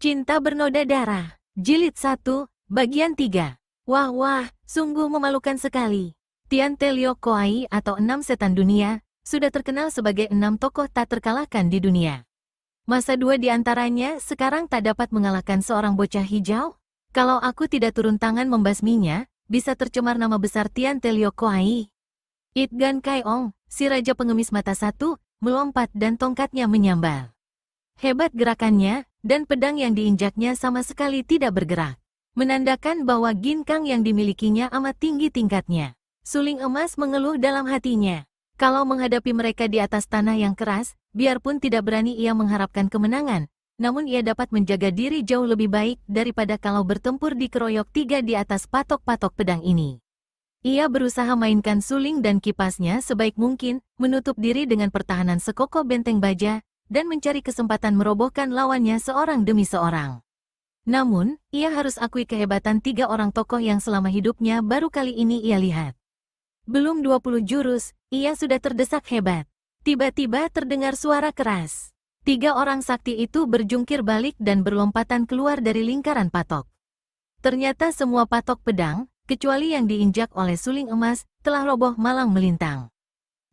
Cinta Bernoda Darah, Jilid 1, Bagian 3. Wah, sungguh memalukan sekali. Tian Te Liok Koai atau 6 setan dunia, sudah terkenal sebagai 6 tokoh tak terkalahkan di dunia. Masa 2 di antaranya sekarang tak dapat mengalahkan seorang bocah hijau? Kalau aku tidak turun tangan membasminya, bisa tercemar nama besar Tian Te Liok Koai. It Gan Kai Ong, si raja pengemis mata satu, melompat dan tongkatnya menyambar. Hebat gerakannya, dan pedang yang diinjaknya sama sekali tidak bergerak. Menandakan bahwa ginkang yang dimilikinya amat tinggi tingkatnya. Suling emas mengeluh dalam hatinya. Kalau menghadapi mereka di atas tanah yang keras, biarpun tidak berani ia mengharapkan kemenangan, namun ia dapat menjaga diri jauh lebih baik daripada kalau bertempur di keroyok 3 di atas patok-patok pedang ini. Ia berusaha mainkan suling dan kipasnya sebaik mungkin, menutup diri dengan pertahanan sekokoh benteng baja, dan mencari kesempatan merobohkan lawannya seorang demi seorang. Namun, ia harus akui kehebatan 3 orang tokoh yang selama hidupnya baru kali ini ia lihat. Belum 20 jurus, ia sudah terdesak hebat. Tiba-tiba terdengar suara keras. 3 orang sakti itu berjungkir balik dan berlompatan keluar dari lingkaran patok. Ternyata semua patok pedang, kecuali yang diinjak oleh suling emas, telah roboh malang melintang.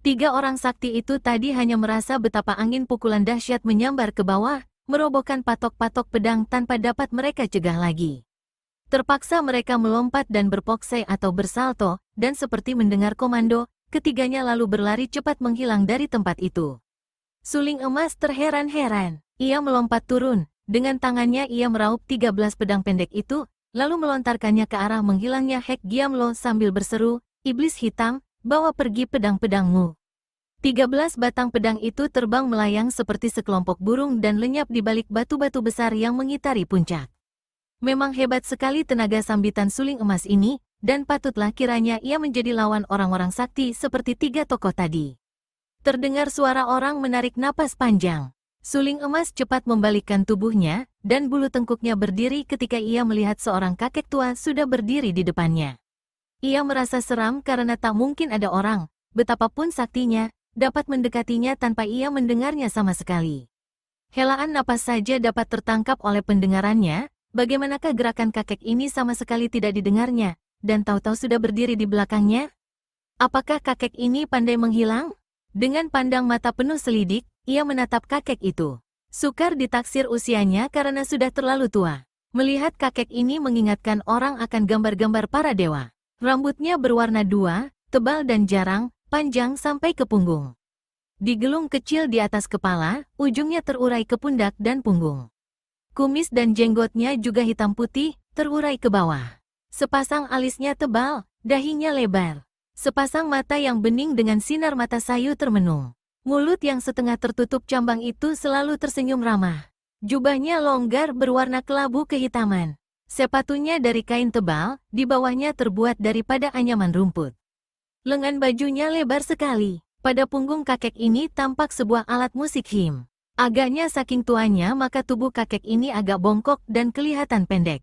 3 orang sakti itu tadi hanya merasa betapa angin pukulan dahsyat menyambar ke bawah, merobohkan patok-patok pedang tanpa dapat mereka cegah lagi. Terpaksa mereka melompat dan berpoksai atau bersalto, dan seperti mendengar komando, ketiganya lalu berlari cepat menghilang dari tempat itu. Suling emas terheran-heran. Ia melompat turun, dengan tangannya ia meraup 13 pedang pendek itu, lalu melontarkannya ke arah menghilangnya Hek Giamlo sambil berseru, "Iblis hitam, bawa pergi pedang-pedangmu." 13 batang pedang itu terbang melayang seperti sekelompok burung dan lenyap di balik batu-batu besar yang mengitari puncak. Memang hebat sekali tenaga sambitan suling emas ini, dan patutlah kiranya ia menjadi lawan orang-orang sakti seperti 3 tokoh tadi. Terdengar suara orang menarik napas panjang. Suling emas cepat membalikkan tubuhnya, dan bulu tengkuknya berdiri ketika ia melihat seorang kakek tua sudah berdiri di depannya. Ia merasa seram karena tak mungkin ada orang, betapapun saktinya, dapat mendekatinya tanpa ia mendengarnya sama sekali. Helaan napas saja dapat tertangkap oleh pendengarannya, bagaimanakah gerakan kakek ini sama sekali tidak didengarnya, dan tahu-tahu sudah berdiri di belakangnya? Apakah kakek ini pandai menghilang? Dengan pandang mata penuh selidik, ia menatap kakek itu. Sukar ditaksir usianya karena sudah terlalu tua. Melihat kakek ini mengingatkan orang akan gambar-gambar para dewa. Rambutnya berwarna 2, tebal dan jarang, panjang sampai ke punggung. Digelung kecil di atas kepala, ujungnya terurai ke pundak dan punggung. Kumis dan jenggotnya juga hitam putih, terurai ke bawah. Sepasang alisnya tebal, dahinya lebar. Sepasang mata yang bening dengan sinar mata sayu termenung. Mulut yang setengah tertutup cambang itu selalu tersenyum ramah. Jubahnya longgar berwarna kelabu kehitaman. Sepatunya dari kain tebal, di bawahnya terbuat daripada anyaman rumput. Lengan bajunya lebar sekali. Pada punggung kakek ini tampak sebuah alat musik him. Agaknya saking tuanya maka tubuh kakek ini agak bongkok dan kelihatan pendek.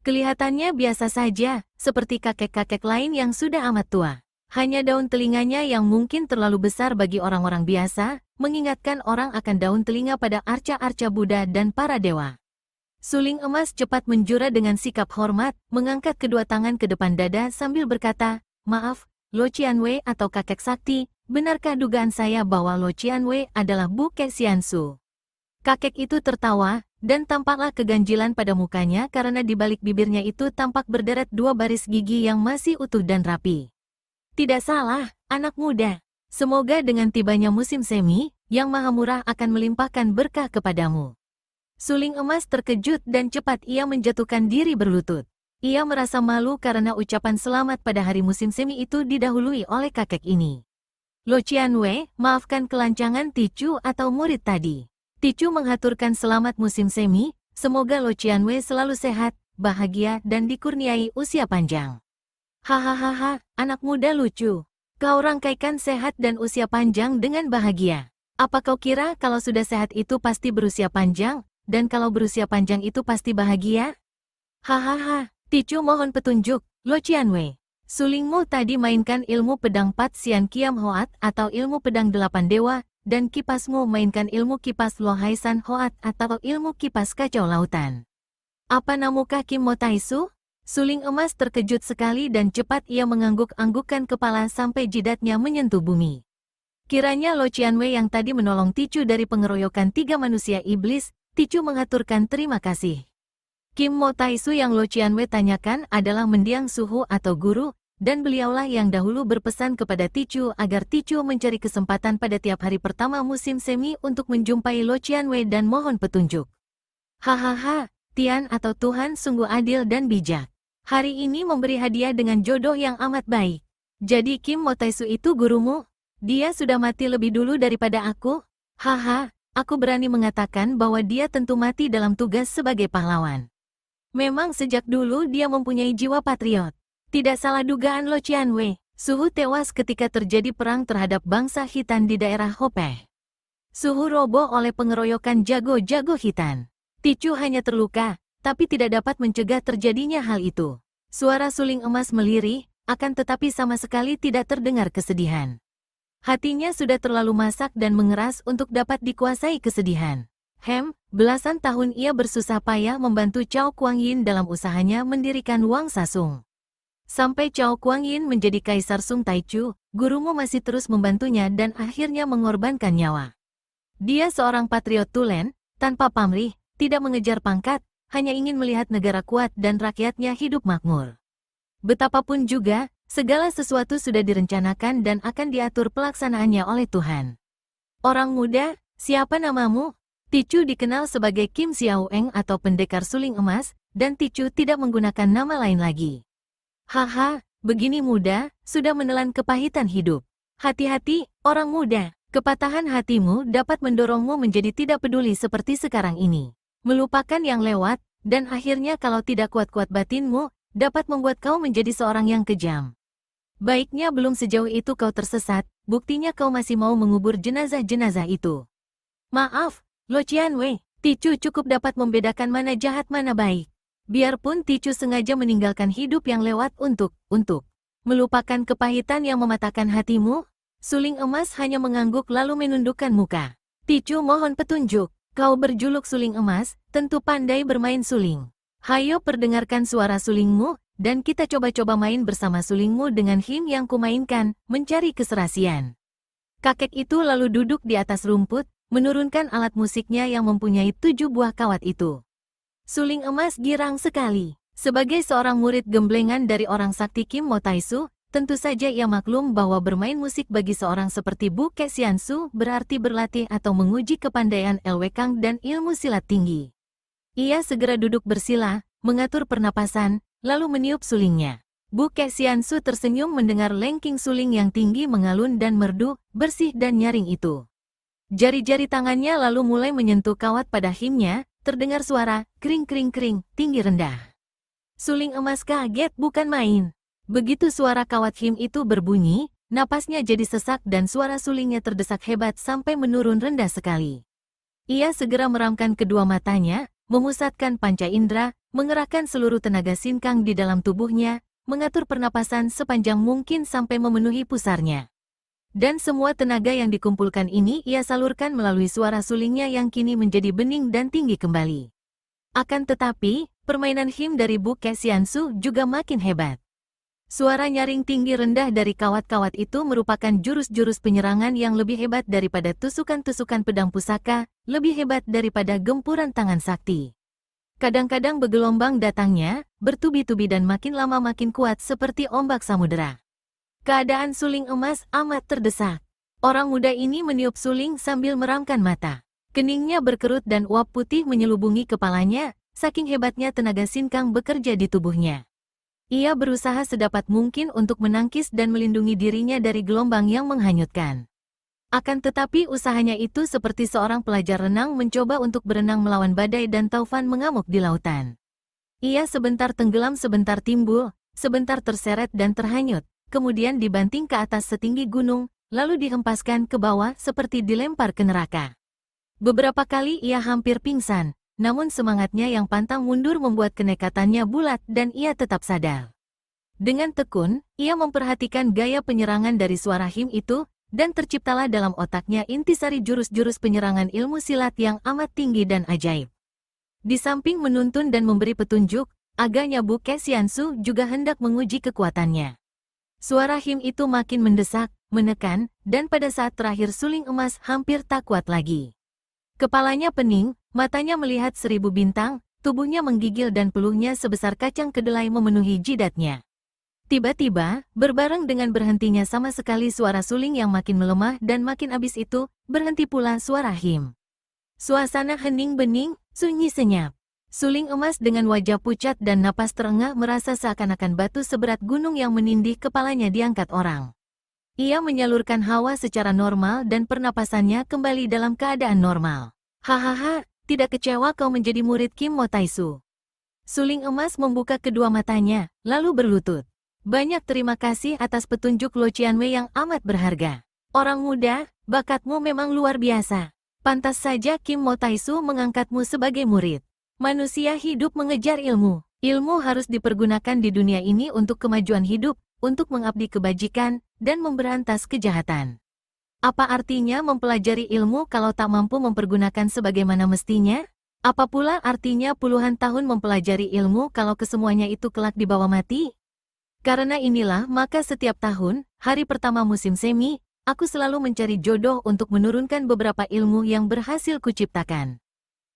Kelihatannya biasa saja, seperti kakek-kakek lain yang sudah amat tua. Hanya daun telinganya yang mungkin terlalu besar bagi orang-orang biasa, mengingatkan orang akan daun telinga pada arca-arca Buddha dan para dewa. Suling emas cepat menjura dengan sikap hormat, mengangkat kedua tangan ke depan dada sambil berkata, "Maaf, Lo Qianwei atau kakek sakti, benarkah dugaan saya bahwa Lo Qianwei adalah Bu Ke Xiansu?" Kakek itu tertawa, dan tampaklah keganjilan pada mukanya karena di balik bibirnya itu tampak berderet 2 baris gigi yang masih utuh dan rapi. "Tidak salah, anak muda. Semoga dengan tibanya musim semi, Yang Maha Murah akan melimpahkan berkah kepadamu." Suling emas terkejut dan cepat ia menjatuhkan diri berlutut. Ia merasa malu karena ucapan selamat pada hari musim semi itu didahului oleh kakek ini. "Lo Qianwei, maafkan kelancangan Ticu atau murid tadi." Ticu menghaturkan selamat musim semi, semoga Lo Qianwei selalu sehat, bahagia dan dikurniai usia panjang. "Hahaha, anak muda lucu. Kau rangkaikan sehat dan usia panjang dengan bahagia. Apa kau kira kalau sudah sehat itu pasti berusia panjang? Dan kalau berusia panjang itu pasti bahagia?" "Hahaha, Ticu mohon petunjuk, Lo Qianwei. Sulingmu tadi mainkan ilmu pedang Pat Sian Kiam Hoat atau ilmu pedang 8 dewa, dan kipasmu mainkan ilmu kipas Lohaisan Hoat atau ilmu kipas kacau lautan. Apa namukah Kim Mo Taisu? Suling emas terkejut sekali dan cepat ia mengangguk-anggukkan kepala sampai jidatnya menyentuh bumi. Kiranya Lo Qianwei yang tadi menolong Ticu dari pengeroyokan 3 manusia iblis, Ticu mengaturkan terima kasih. Kim Mo Taisu yang Lo Qianwei tanyakan adalah mendiang suhu atau guru, dan beliaulah yang dahulu berpesan kepada Ticu agar Ticu mencari kesempatan pada tiap hari pertama musim semi untuk menjumpai Lo Qianwei dan mohon petunjuk. Hahaha, Tian atau Tuhan sungguh adil dan bijak. Hari ini memberi hadiah dengan jodoh yang amat baik. Jadi Kim Mo Taisu itu gurumu? Dia sudah mati lebih dulu daripada aku? Haha, aku berani mengatakan bahwa dia tentu mati dalam tugas sebagai pahlawan. Memang sejak dulu dia mempunyai jiwa patriot. Tidak salah dugaan Lo Qianwei, Suhu tewas ketika terjadi perang terhadap bangsa Khitan di daerah Hopeh. Suhu roboh oleh pengeroyokan jago-jago Khitan. Ticu hanya terluka, tapi tidak dapat mencegah terjadinya hal itu. Suara suling emas melirih, akan tetapi sama sekali tidak terdengar kesedihan. Hatinya sudah terlalu masak dan mengeras untuk dapat dikuasai kesedihan. Belasan tahun ia bersusah payah membantu Cao Kuangyin dalam usahanya mendirikan Wang Sasung. Sampai Cao Kuangyin menjadi Kaisar Sung Taichu, gurumu masih terus membantunya dan akhirnya mengorbankan nyawa. Dia seorang patriot tulen, tanpa pamrih, tidak mengejar pangkat, hanya ingin melihat negara kuat dan rakyatnya hidup makmur. Betapapun juga, segala sesuatu sudah direncanakan dan akan diatur pelaksanaannya oleh Tuhan. Orang muda, siapa namamu? Ticu dikenal sebagai Kim Xiaoeng atau pendekar suling emas, dan Ticu tidak menggunakan nama lain lagi. Haha, begini muda, sudah menelan kepahitan hidup. Hati-hati, orang muda, kepatahan hatimu dapat mendorongmu menjadi tidak peduli seperti sekarang ini. Melupakan yang lewat, dan akhirnya kalau tidak kuat-kuat batinmu, dapat membuat kau menjadi seorang yang kejam. Baiknya belum sejauh itu kau tersesat, buktinya kau masih mau mengubur jenazah-jenazah itu. Maaf, Lo Qianwei, Ticu cukup dapat membedakan mana jahat mana baik. Biarpun Ticu sengaja meninggalkan hidup yang lewat untuk melupakan kepahitan yang mematahkan hatimu, suling emas hanya mengangguk lalu menundukkan muka. Ticu mohon petunjuk. Kau berjuluk suling emas, tentu pandai bermain suling. Hayo perdengarkan suara sulingmu, dan kita coba-coba main bersama sulingmu dengan him yang kumainkan, mencari keserasian. Kakek itu lalu duduk di atas rumput, menurunkan alat musiknya yang mempunyai 7 buah kawat itu. Suling emas girang sekali. Sebagai seorang murid gemblengan dari orang sakti Kim Mo Taisu, tentu saja ia maklum bahwa bermain musik bagi seorang seperti Bu Kexiansu berarti berlatih atau menguji kepandaian Elwekang dan ilmu silat tinggi. Ia segera duduk bersila, mengatur pernapasan, lalu meniup sulingnya. Bu Kexiansu tersenyum mendengar lengking suling yang tinggi mengalun dan merdu, bersih dan nyaring itu. Jari-jari tangannya lalu mulai menyentuh kawat pada himnya, terdengar suara kring-kring-kring, tinggi rendah. Suling emas kaget bukan main. Begitu suara kawat him itu berbunyi, napasnya jadi sesak dan suara sulingnya terdesak hebat sampai menurun rendah sekali. Ia segera meramkan kedua matanya, memusatkan panca indera, mengerahkan seluruh tenaga sinkang di dalam tubuhnya, mengatur pernapasan sepanjang mungkin sampai memenuhi pusarnya. Dan semua tenaga yang dikumpulkan ini ia salurkan melalui suara sulingnya yang kini menjadi bening dan tinggi kembali. Akan tetapi, permainan him dari Bu Kexiansu juga makin hebat. Suara nyaring tinggi rendah dari kawat-kawat itu merupakan jurus-jurus penyerangan yang lebih hebat daripada tusukan-tusukan pedang pusaka, lebih hebat daripada gempuran tangan sakti. Kadang-kadang bergelombang datangnya, bertubi-tubi dan makin lama makin kuat seperti ombak samudera. Keadaan suling emas amat terdesak. Orang muda ini meniup suling sambil meramkan mata. Keningnya berkerut dan uap putih menyelubungi kepalanya, saking hebatnya tenaga sinkang bekerja di tubuhnya. Ia berusaha sedapat mungkin untuk menangkis dan melindungi dirinya dari gelombang yang menghanyutkan. Akan tetapi usahanya itu seperti seorang pelajar renang mencoba untuk berenang melawan badai dan taufan mengamuk di lautan. Ia sebentar tenggelam sebentar timbul, sebentar terseret dan terhanyut, kemudian dibanting ke atas setinggi gunung, lalu dihempaskan ke bawah seperti dilempar ke neraka. Beberapa kali ia hampir pingsan. Namun semangatnya yang pantang mundur membuat kenekatannya bulat dan ia tetap sadar. Dengan tekun, ia memperhatikan gaya penyerangan dari suara him itu, dan terciptalah dalam otaknya intisari jurus-jurus penyerangan ilmu silat yang amat tinggi dan ajaib. Di samping menuntun dan memberi petunjuk, agaknya Bu Xiansu juga hendak menguji kekuatannya. Suara Him itu makin mendesak, menekan, dan pada saat terakhir suling emas hampir tak kuat lagi. Kepalanya pening, matanya melihat 1000 bintang, tubuhnya menggigil dan peluhnya sebesar kacang kedelai memenuhi jidatnya. Tiba-tiba, berbareng dengan berhentinya sama sekali suara suling yang makin melemah dan makin abis itu, berhenti pula suara Him. Suasana hening-bening, sunyi senyap. Suling emas dengan wajah pucat dan napas terengah merasa seakan-akan batu seberat gunung yang menindih kepalanya diangkat orang. Ia menyalurkan hawa secara normal dan pernapasannya kembali dalam keadaan normal. Hahaha, tidak kecewa kau menjadi murid Kim Mo Taisu. Suling emas membuka kedua matanya, lalu berlutut. Banyak terima kasih atas petunjuk Lo Qianwei yang amat berharga. Orang muda, bakatmu memang luar biasa. Pantas saja Kim Mo Taisu mengangkatmu sebagai murid. Manusia hidup mengejar ilmu. Ilmu harus dipergunakan di dunia ini untuk kemajuan hidup, untuk mengabdi kebajikan, dan memberantas kejahatan. Apa artinya mempelajari ilmu kalau tak mampu mempergunakan sebagaimana mestinya? Apa pula artinya puluhan tahun mempelajari ilmu kalau kesemuanya itu kelak dibawa mati? Karena inilah maka setiap tahun, hari pertama musim semi, aku selalu mencari jodoh untuk menurunkan beberapa ilmu yang berhasil kuciptakan.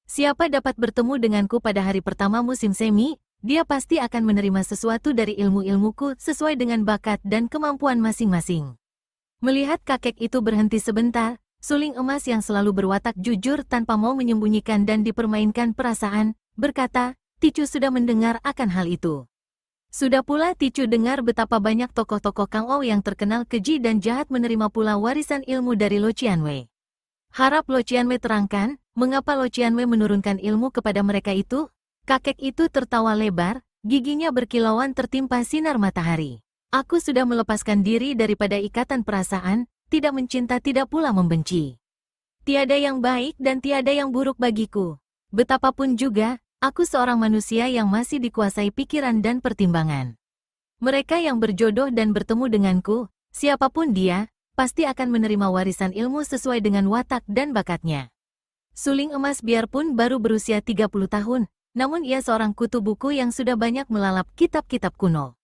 Siapa dapat bertemu denganku pada hari pertama musim semi, dia pasti akan menerima sesuatu dari ilmu-ilmuku sesuai dengan bakat dan kemampuan masing-masing. Melihat kakek itu berhenti sebentar, suling emas yang selalu berwatak jujur tanpa mau menyembunyikan dan dipermainkan perasaan, berkata, Ticu sudah mendengar akan hal itu. Sudah pula Ticu dengar betapa banyak tokoh-tokoh Kang Ou yang terkenal keji dan jahat menerima pula warisan ilmu dari Lo Qianwei. Harap Lo Qianwei terangkan, mengapa Lo Qianwei menurunkan ilmu kepada mereka itu? Kakek itu tertawa lebar, giginya berkilauan tertimpa sinar matahari. Aku sudah melepaskan diri daripada ikatan perasaan, tidak mencinta tidak pula membenci. Tiada yang baik dan tiada yang buruk bagiku. Betapapun juga, aku seorang manusia yang masih dikuasai pikiran dan pertimbangan. Mereka yang berjodoh dan bertemu denganku, siapapun dia, pasti akan menerima warisan ilmu sesuai dengan watak dan bakatnya. Suling emas biarpun baru berusia 30 tahun, namun ia seorang kutu buku yang sudah banyak melalap kitab-kitab kuno.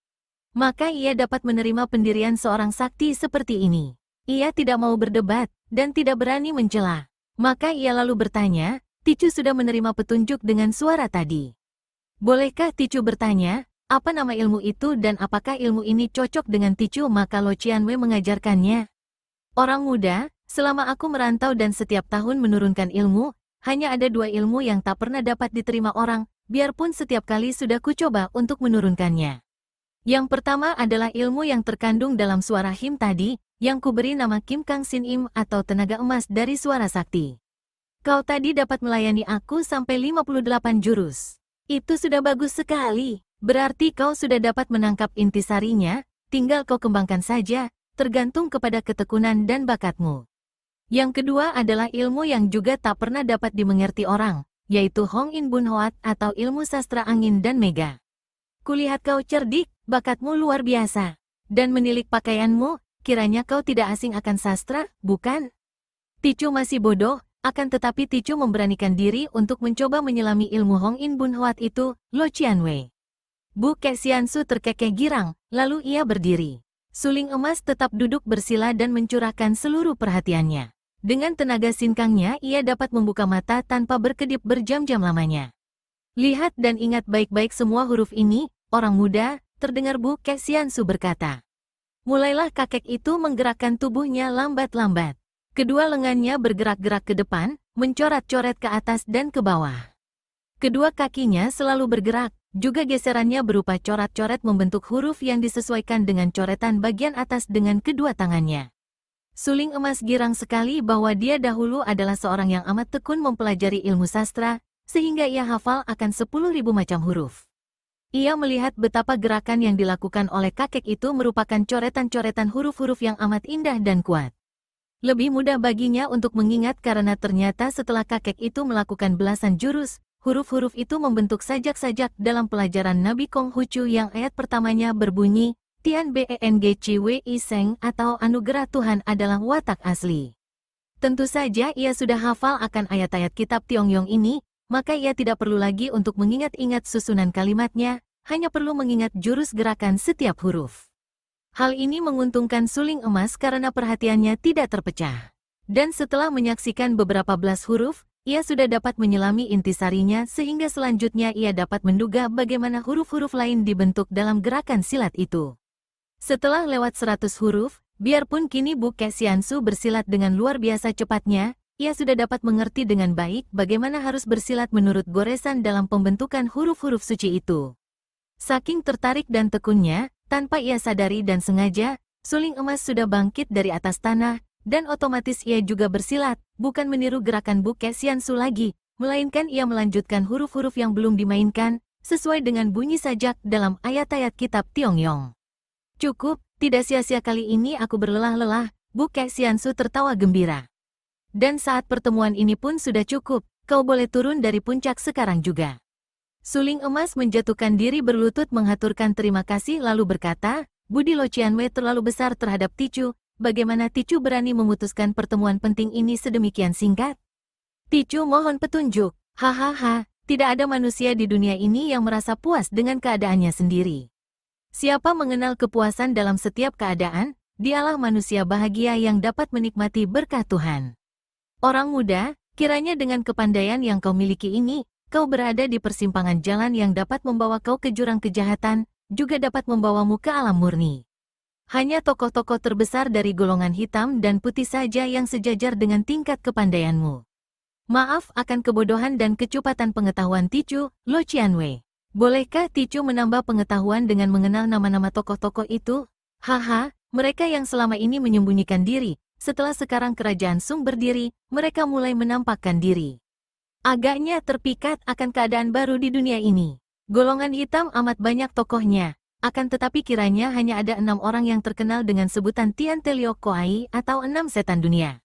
Maka ia dapat menerima pendirian seorang sakti seperti ini. Ia tidak mau berdebat, dan tidak berani mencela. Maka ia lalu bertanya, Ticu sudah menerima petunjuk dengan suara tadi. Bolehkah Ticu bertanya, apa nama ilmu itu dan apakah ilmu ini cocok dengan Ticu? Maka Lo Qianwei mengajarkannya. Orang muda, selama aku merantau dan setiap tahun menurunkan ilmu, hanya ada 2 ilmu yang tak pernah dapat diterima orang, biarpun setiap kali sudah kucoba untuk menurunkannya. Yang pertama adalah ilmu yang terkandung dalam suara Him tadi, yang kuberi nama Kim Kang Sin Im atau tenaga emas dari suara sakti. Kau tadi dapat melayani aku sampai 58 jurus. Itu sudah bagus sekali, berarti kau sudah dapat menangkap intisarinya, tinggal kau kembangkan saja, tergantung kepada ketekunan dan bakatmu. Yang kedua adalah ilmu yang juga tak pernah dapat dimengerti orang, yaitu Hong In Bun Hoat atau ilmu sastra angin dan mega. Kulihat kau cerdik, bakatmu luar biasa. Dan menilik pakaianmu, kiranya kau tidak asing akan sastra, bukan? Ticu masih bodoh, akan tetapi Ticu memberanikan diri untuk mencoba menyelami ilmu Hong In Bun Hoat itu, Lo Qianwei. Bu Xiansu terkekeh girang, lalu ia berdiri. Suling emas tetap duduk bersila dan mencurahkan seluruh perhatiannya. Dengan tenaga sinkangnya ia dapat membuka mata tanpa berkedip berjam-jam lamanya. Lihat dan ingat baik-baik semua huruf ini, orang muda, terdengar Bu Xiansu berkata. Mulailah kakek itu menggerakkan tubuhnya lambat-lambat. Kedua lengannya bergerak-gerak ke depan, mencoret-coret ke atas dan ke bawah. Kedua kakinya selalu bergerak, juga geserannya berupa coret-coret membentuk huruf yang disesuaikan dengan coretan bagian atas dengan kedua tangannya. Suling emas girang sekali bahwa dia dahulu adalah seorang yang amat tekun mempelajari ilmu sastra, sehingga ia hafal akan 10.000 macam huruf. Ia melihat betapa gerakan yang dilakukan oleh kakek itu merupakan coretan-coretan huruf-huruf yang amat indah dan kuat. Lebih mudah baginya untuk mengingat karena ternyata setelah kakek itu melakukan belasan jurus, huruf-huruf itu membentuk sajak-sajak dalam pelajaran Nabi Konghucu yang ayat pertamanya berbunyi, Tian Beng Chi Wei Seng atau anugerah Tuhan adalah watak asli. Tentu saja ia sudah hafal akan ayat-ayat kitab Tionggyong ini, maka ia tidak perlu lagi untuk mengingat-ingat susunan kalimatnya, hanya perlu mengingat jurus gerakan setiap huruf. Hal ini menguntungkan suling emas karena perhatiannya tidak terpecah. Dan setelah menyaksikan beberapa belas huruf, ia sudah dapat menyelami intisarinya sehingga selanjutnya ia dapat menduga bagaimana huruf-huruf lain dibentuk dalam gerakan silat itu. Setelah lewat 100 huruf, biarpun kini Bu Xiansu bersilat dengan luar biasa cepatnya, ia sudah dapat mengerti dengan baik bagaimana harus bersilat menurut goresan dalam pembentukan huruf-huruf suci itu. Saking tertarik dan tekunnya, tanpa ia sadari dan sengaja, suling emas sudah bangkit dari atas tanah, dan otomatis ia juga bersilat, bukan meniru gerakan Bu Xiansu lagi, melainkan ia melanjutkan huruf-huruf yang belum dimainkan, sesuai dengan bunyi sajak dalam ayat-ayat kitab Tionggyong. Cukup, tidak sia-sia kali ini aku berlelah-lelah, Bu Xiansu tertawa gembira. Dan saat pertemuan ini pun sudah cukup, kau boleh turun dari puncak sekarang juga. Suling emas menjatuhkan diri berlutut menghaturkan terima kasih lalu berkata, budi Lo Qianwei terlalu besar terhadap Ticu, bagaimana Ticu berani memutuskan pertemuan penting ini sedemikian singkat? Ticu mohon petunjuk, hahaha, tidak ada manusia di dunia ini yang merasa puas dengan keadaannya sendiri. Siapa mengenal kepuasan dalam setiap keadaan, dialah manusia bahagia yang dapat menikmati berkah Tuhan. Orang muda, kiranya dengan kepandaian yang kau miliki ini, kau berada di persimpangan jalan yang dapat membawa kau ke jurang kejahatan, juga dapat membawamu ke alam murni. Hanya tokoh-tokoh terbesar dari golongan hitam dan putih saja yang sejajar dengan tingkat kepandaianmu. Maaf akan kebodohan dan kecupatan pengetahuan Ticu, Lo Qianwei. Bolehkah Ticu menambah pengetahuan dengan mengenal nama-nama tokoh-tokoh itu? Haha, mereka yang selama ini menyembunyikan diri, setelah sekarang kerajaan Sung berdiri, mereka mulai menampakkan diri. Agaknya terpikat akan keadaan baru di dunia ini. Golongan hitam amat banyak tokohnya. Akan tetapi kiranya hanya ada 6 orang yang terkenal dengan sebutan Tian Telio Koai atau 6 setan dunia.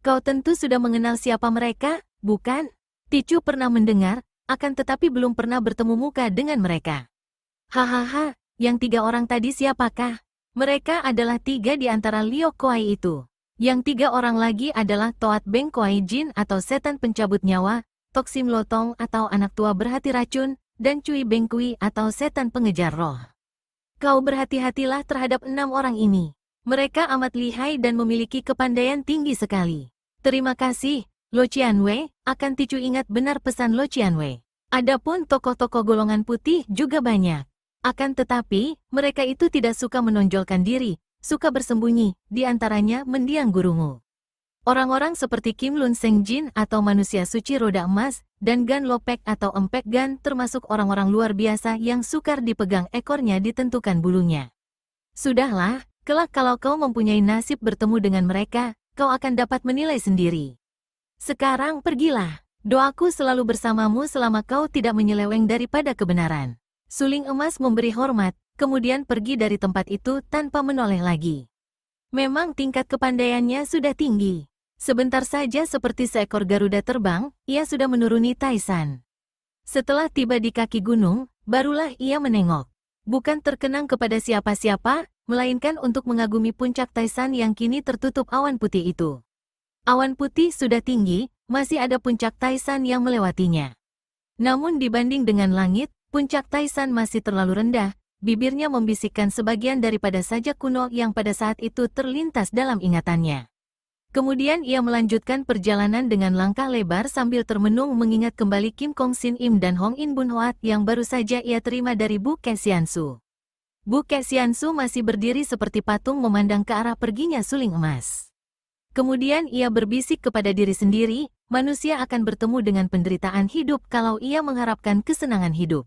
Kau tentu sudah mengenal siapa mereka, bukan? Ticu pernah mendengar, akan tetapi belum pernah bertemu muka dengan mereka. Hahaha, yang 3 orang tadi siapakah? Mereka adalah 3 di antara Liu Koai itu. Yang 3 orang lagi adalah Toat Beng Koai Jin atau setan pencabut nyawa, Tok Sim Lotong atau anak tua berhati racun, dan Cui Beng Kui atau setan pengejar roh. Kau berhati-hatilah terhadap 6 orang ini. Mereka amat lihai dan memiliki kepandaian tinggi sekali. Terima kasih, Lo Qianwei, akan Ticu ingat benar pesan Lo Qianwei. Adapun tokoh-tokoh golongan putih juga banyak. Akan tetapi, mereka itu tidak suka menonjolkan diri, suka bersembunyi, di antaranya mendiang gurumu. Orang-orang seperti Kim Lun Seng Jin atau manusia suci roda emas, dan Gan Lopek atau Empek Gan termasuk orang-orang luar biasa yang sukar dipegang ekornya ditentukan bulunya. Sudahlah, kelak kalau kau mempunyai nasib bertemu dengan mereka, kau akan dapat menilai sendiri. Sekarang pergilah, doaku selalu bersamamu selama kau tidak menyeleweng daripada kebenaran. Suling emas memberi hormat, kemudian pergi dari tempat itu tanpa menoleh lagi. Memang tingkat kepandaiannya sudah tinggi. Sebentar saja seperti seekor Garuda terbang, ia sudah menuruni Taisan. Setelah tiba di kaki gunung, barulah ia menengok. Bukan terkenang kepada siapa-siapa, melainkan untuk mengagumi puncak Taisan yang kini tertutup awan putih itu. Awan putih sudah tinggi, masih ada puncak Taisan yang melewatinya. Namun dibanding dengan langit, puncak Taisan masih terlalu rendah, bibirnya membisikkan sebagian daripada sajak kuno yang pada saat itu terlintas dalam ingatannya. Kemudian ia melanjutkan perjalanan dengan langkah lebar sambil termenung mengingat kembali Kim Kong Sin Im dan Hong In Bun Hoat yang baru saja ia terima dari Bu Xiansu. Bu Xiansu masih berdiri seperti patung memandang ke arah perginya suling emas. Kemudian ia berbisik kepada diri sendiri, manusia akan bertemu dengan penderitaan hidup kalau ia mengharapkan kesenangan hidup.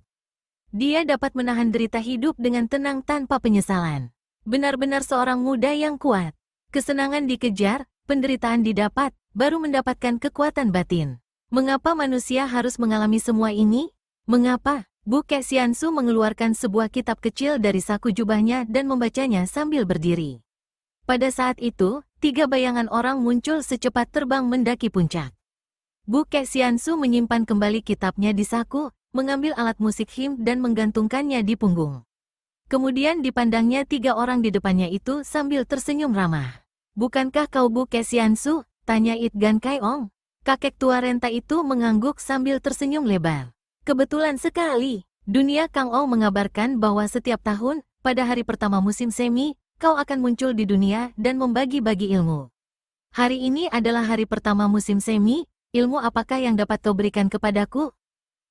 Dia dapat menahan derita hidup dengan tenang tanpa penyesalan. Benar-benar seorang muda yang kuat. Kesenangan dikejar, penderitaan didapat, baru mendapatkan kekuatan batin. Mengapa manusia harus mengalami semua ini? Mengapa? Bu Xiansu mengeluarkan sebuah kitab kecil dari saku jubahnya dan membacanya sambil berdiri. Pada saat itu, 3 bayangan orang muncul secepat terbang mendaki puncak. Bu Xiansu menyimpan kembali kitabnya di saku, mengambil alat musik him dan menggantungkannya di punggung. Kemudian dipandangnya 3 orang di depannya itu sambil tersenyum ramah. Bukankah kau Bu Xiansu? Tanya It Gan Kai Ong. Kakek tua renta itu mengangguk sambil tersenyum lebar. Kebetulan sekali, dunia Kang Ong mengabarkan bahwa setiap tahun, pada hari pertama musim semi, kau akan muncul di dunia dan membagi-bagi ilmu. Hari ini adalah hari pertama musim semi, ilmu apakah yang dapat kau berikan kepadaku?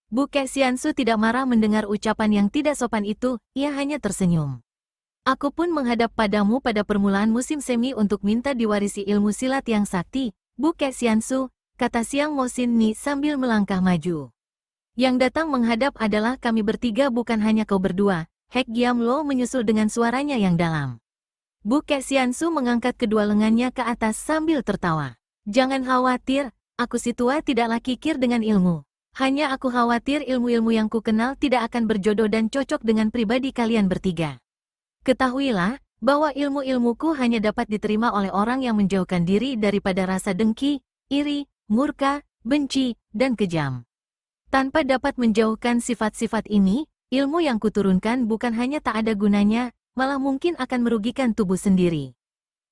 Bu Xiansu tidak marah mendengar ucapan yang tidak sopan itu, ia hanya tersenyum. Aku pun menghadap padamu pada permulaan musim semi untuk minta diwarisi ilmu silat yang sakti, Bu Xiansu, kata Siang Mosin Ni sambil melangkah maju. Yang datang menghadap adalah kami bertiga bukan hanya kau berdua, Hek Giam Lo menyusul dengan suaranya yang dalam. Bu Xiansu mengangkat kedua lengannya ke atas sambil tertawa. Jangan khawatir, aku si tua tidaklah kikir dengan ilmu. Hanya aku khawatir ilmu-ilmu yang ku kenal tidak akan berjodoh dan cocok dengan pribadi kalian bertiga. Ketahuilah, bahwa ilmu-ilmuku hanya dapat diterima oleh orang yang menjauhkan diri daripada rasa dengki, iri, murka, benci, dan kejam. Tanpa dapat menjauhkan sifat-sifat ini, ilmu yang kuturunkan bukan hanya tak ada gunanya, malah mungkin akan merugikan tubuh sendiri.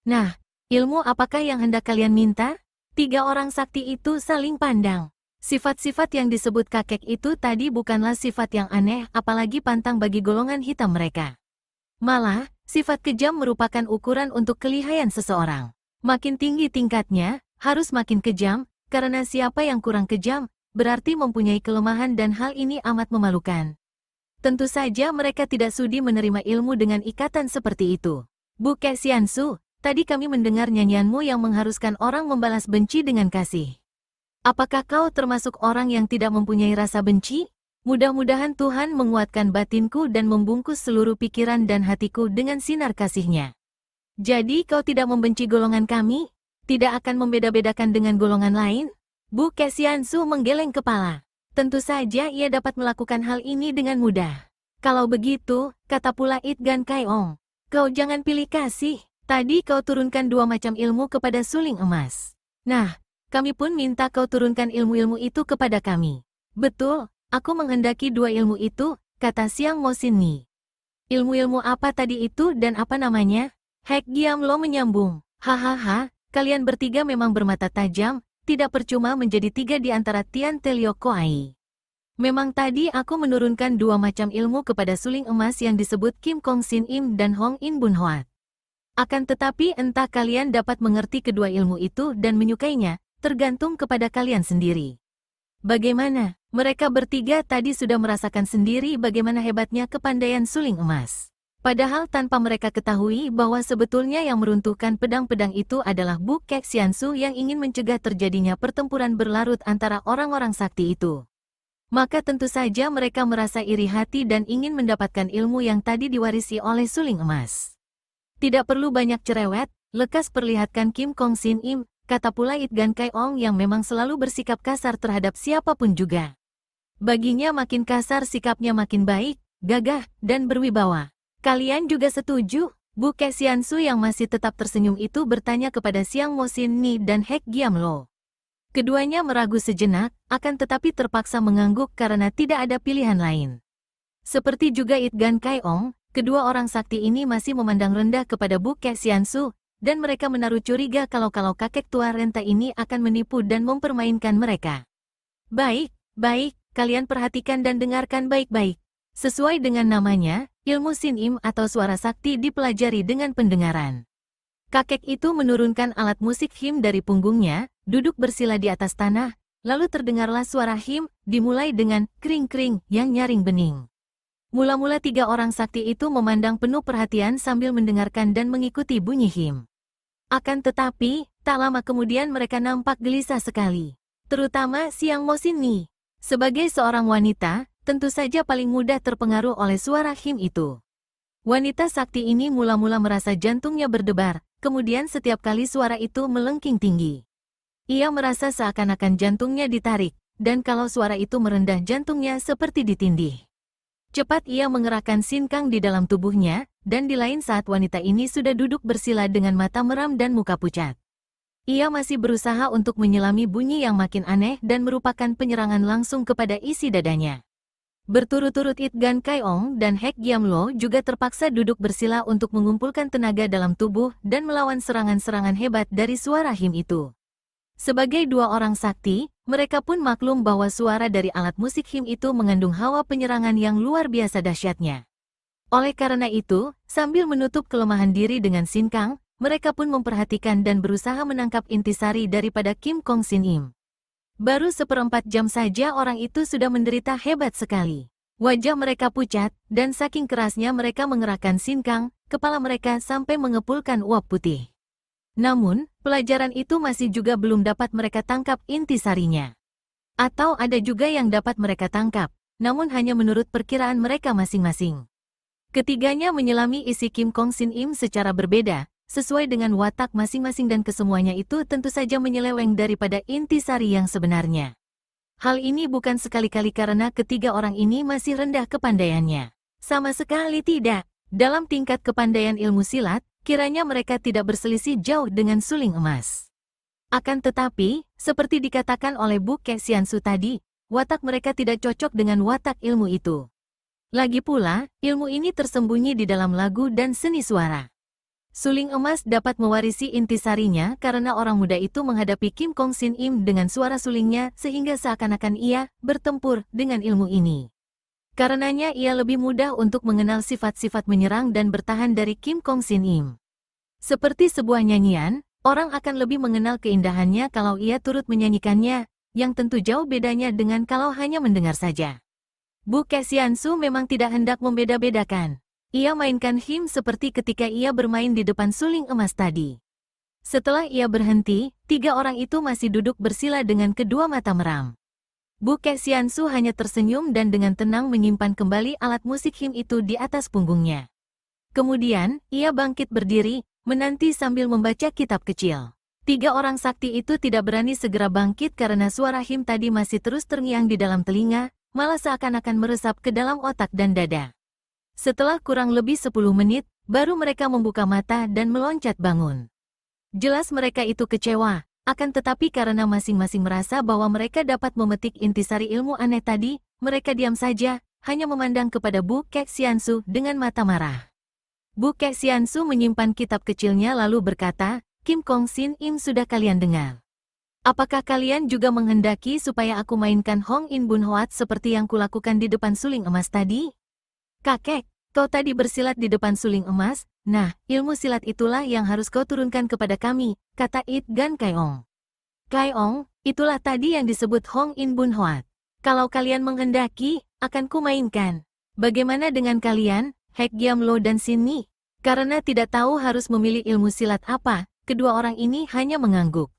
Nah, ilmu apakah yang hendak kalian minta? 3 orang sakti itu saling pandang. Sifat-sifat yang disebut kakek itu tadi bukanlah sifat yang aneh apalagi pantang bagi golongan hitam mereka. Malah, sifat kejam merupakan ukuran untuk kelihayan seseorang. Makin tinggi tingkatnya, harus makin kejam, karena siapa yang kurang kejam, berarti mempunyai kelemahan dan hal ini amat memalukan. Tentu saja mereka tidak sudi menerima ilmu dengan ikatan seperti itu. Bu Xiansu, tadi kami mendengar nyanyianmu yang mengharuskan orang membalas benci dengan kasih. Apakah kau termasuk orang yang tidak mempunyai rasa benci? Mudah-mudahan Tuhan menguatkan batinku dan membungkus seluruh pikiran dan hatiku dengan sinar kasih-Nya. Jadi kau tidak membenci golongan kami? Tidak akan membeda-bedakan dengan golongan lain? Bu Xiansu menggeleng kepala. Tentu saja ia dapat melakukan hal ini dengan mudah. Kalau begitu, kata pula It Gan Kai Ong, kau jangan pilih kasih. Tadi kau turunkan 2 macam ilmu kepada suling emas. Nah, kami pun minta kau turunkan ilmu-ilmu itu kepada kami. Betul, aku menghendaki 2 ilmu itu, kata Siang Mosin Ni. Ilmu-ilmu apa tadi itu dan apa namanya? Hek Giam Lo menyambung. Hahaha, kalian bertiga memang bermata tajam, tidak percuma menjadi 3 di antara Tian Telio Koai. Memang tadi aku menurunkan 2 macam ilmu kepada suling emas yang disebut Kim Kong Sin Im dan Hong In Bun Hoat. Akan tetapi entah kalian dapat mengerti kedua ilmu itu dan menyukainya, tergantung kepada kalian sendiri. Bagaimana? Mereka bertiga tadi sudah merasakan sendiri bagaimana hebatnya kepandaian suling emas. Padahal tanpa mereka ketahui bahwa sebetulnya yang meruntuhkan pedang-pedang itu adalah Bu Xiansu yang ingin mencegah terjadinya pertempuran berlarut antara orang-orang sakti itu. Maka tentu saja mereka merasa iri hati dan ingin mendapatkan ilmu yang tadi diwarisi oleh suling emas. Tidak perlu banyak cerewet, lekas perlihatkan Kim Kong Sin Im, kata pula It Gan Kai Ong yang memang selalu bersikap kasar terhadap siapapun juga. Baginya makin kasar sikapnya makin baik, gagah, dan berwibawa. Kalian juga setuju? Bu Xiansu yang masih tetap tersenyum itu bertanya kepada Siang Mosin Ni dan Hek Giam Lo. Keduanya meragu sejenak, akan tetapi terpaksa mengangguk karena tidak ada pilihan lain. Seperti juga It Gan Kai Ong, kedua orang sakti ini masih memandang rendah kepada Bu Xiansu, dan mereka menaruh curiga kalau kakek tua renta ini akan menipu dan mempermainkan mereka. Baik, kalian perhatikan dan dengarkan baik-baik. Sesuai dengan namanya, ilmu Sin Im atau suara sakti dipelajari dengan pendengaran. Kakek itu menurunkan alat musik him dari punggungnya, duduk bersila di atas tanah, lalu terdengarlah suara him, dimulai dengan kring-kring yang nyaring bening. Mula-mula 3 orang sakti itu memandang penuh perhatian sambil mendengarkan dan mengikuti bunyi him. Akan tetapi, tak lama kemudian mereka nampak gelisah sekali. Terutama Siang Mosin Ni. Sebagai seorang wanita, tentu saja paling mudah terpengaruh oleh suara him itu. Wanita sakti ini mula-mula merasa jantungnya berdebar, kemudian setiap kali suara itu melengking tinggi. Ia merasa seakan-akan jantungnya ditarik, dan kalau suara itu merendah jantungnya seperti ditindih. Cepat ia mengerahkan sinkang di dalam tubuhnya, dan di lain saat wanita ini sudah duduk bersila dengan mata meram dan muka pucat. Ia masih berusaha untuk menyelami bunyi yang makin aneh dan merupakan penyerangan langsung kepada isi dadanya. Berturut-turut It Gan Kai Ong dan Hek Giam Lo juga terpaksa duduk bersila untuk mengumpulkan tenaga dalam tubuh dan melawan serangan-serangan hebat dari suara him itu. Sebagai dua orang sakti, mereka pun maklum bahwa suara dari alat musik him itu mengandung hawa penyerangan yang luar biasa dahsyatnya. Oleh karena itu, sambil menutup kelemahan diri dengan Sin Kang, mereka pun memperhatikan dan berusaha menangkap intisari daripada Kim Kong Sin Im. Baru seperempat jam saja orang itu sudah menderita hebat sekali. Wajah mereka pucat, dan saking kerasnya mereka mengerahkan Sin Kang, kepala mereka sampai mengepulkan uap putih. Namun, pelajaran itu masih juga belum dapat mereka tangkap intisarinya. Atau ada juga yang dapat mereka tangkap, namun hanya menurut perkiraan mereka masing-masing. Ketiganya menyelami isi Kim Kong Sin Im secara berbeda, sesuai dengan watak masing-masing dan kesemuanya itu tentu saja menyeleweng daripada intisari yang sebenarnya. Hal ini bukan sekali-kali karena ketiga orang ini masih rendah kepandaiannya. Sama sekali tidak. Dalam tingkat kepandaian ilmu silat, kiranya mereka tidak berselisih jauh dengan suling emas. Akan tetapi, seperti dikatakan oleh Bu Ke Xiansu tadi, watak mereka tidak cocok dengan watak ilmu itu. Lagi pula, ilmu ini tersembunyi di dalam lagu dan seni suara. Suling emas dapat mewarisi intisarinya karena orang muda itu menghadapi Kim Kong Sin Im dengan suara sulingnya sehingga seakan-akan ia bertempur dengan ilmu ini. Karenanya ia lebih mudah untuk mengenal sifat-sifat menyerang dan bertahan dari Kim Kong Sin Im. Seperti sebuah nyanyian, orang akan lebih mengenal keindahannya kalau ia turut menyanyikannya, yang tentu jauh bedanya dengan kalau hanya mendengar saja. Bu Ke Xiansu memang tidak hendak membeda-bedakan. Ia mainkan him seperti ketika ia bermain di depan suling emas tadi. Setelah ia berhenti, tiga orang itu masih duduk bersila dengan kedua mata meram. Bu Ke Xiansu hanya tersenyum dan dengan tenang menyimpan kembali alat musik him itu di atas punggungnya. Kemudian, ia bangkit berdiri, menanti sambil membaca kitab kecil. Tiga orang sakti itu tidak berani segera bangkit karena suara him tadi masih terus terngiang di dalam telinga, malah seakan-akan meresap ke dalam otak dan dada. Setelah kurang lebih 10 menit, baru mereka membuka mata dan meloncat bangun. Jelas mereka itu kecewa, akan tetapi karena masing-masing merasa bahwa mereka dapat memetik intisari ilmu aneh tadi, mereka diam saja, hanya memandang kepada Bu Ke Xiansu dengan mata marah. Bu Ke Xiansu menyimpan kitab kecilnya lalu berkata, Kim Kong Sin Im sudah kalian dengar. Apakah kalian juga menghendaki supaya aku mainkan Hong In Bun Hoat seperti yang kulakukan di depan suling emas tadi? Kakek, kau tadi bersilat di depan suling emas, nah, ilmu silat itulah yang harus kau turunkan kepada kami, kata It Gan Kai Ong. Kai Ong, itulah tadi yang disebut Hong In Bun Hoat. Kalau kalian menghendaki, akan kumainkan. Bagaimana dengan kalian, Hek Giam Lo dan Sin Mi? Karena tidak tahu harus memilih ilmu silat apa, kedua orang ini hanya mengangguk.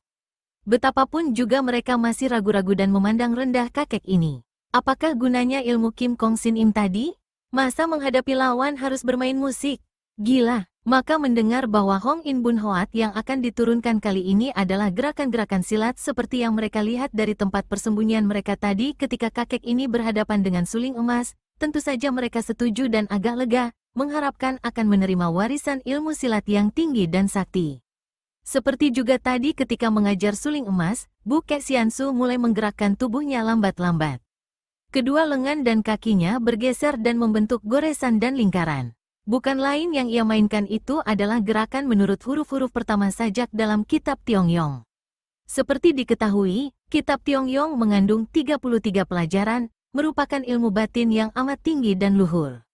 Betapapun juga mereka masih ragu-ragu dan memandang rendah kakek ini. Apakah gunanya ilmu Kim Kong Sin Im tadi? Masa menghadapi lawan harus bermain musik? Gila, maka mendengar bahwa Hong In Bun Hoat yang akan diturunkan kali ini adalah gerakan-gerakan silat seperti yang mereka lihat dari tempat persembunyian mereka tadi ketika kakek ini berhadapan dengan suling emas, tentu saja mereka setuju dan agak lega, mengharapkan akan menerima warisan ilmu silat yang tinggi dan sakti. Seperti juga tadi ketika mengajar suling emas, Bu Ke Xiansu mulai menggerakkan tubuhnya lambat-lambat. Kedua lengan dan kakinya bergeser dan membentuk goresan dan lingkaran. Bukan lain yang ia mainkan itu adalah gerakan menurut huruf-huruf pertama sajak dalam kitab Tiong-Yong. Seperti diketahui, kitab Tiong-Yong mengandung 33 pelajaran, merupakan ilmu batin yang amat tinggi dan luhur.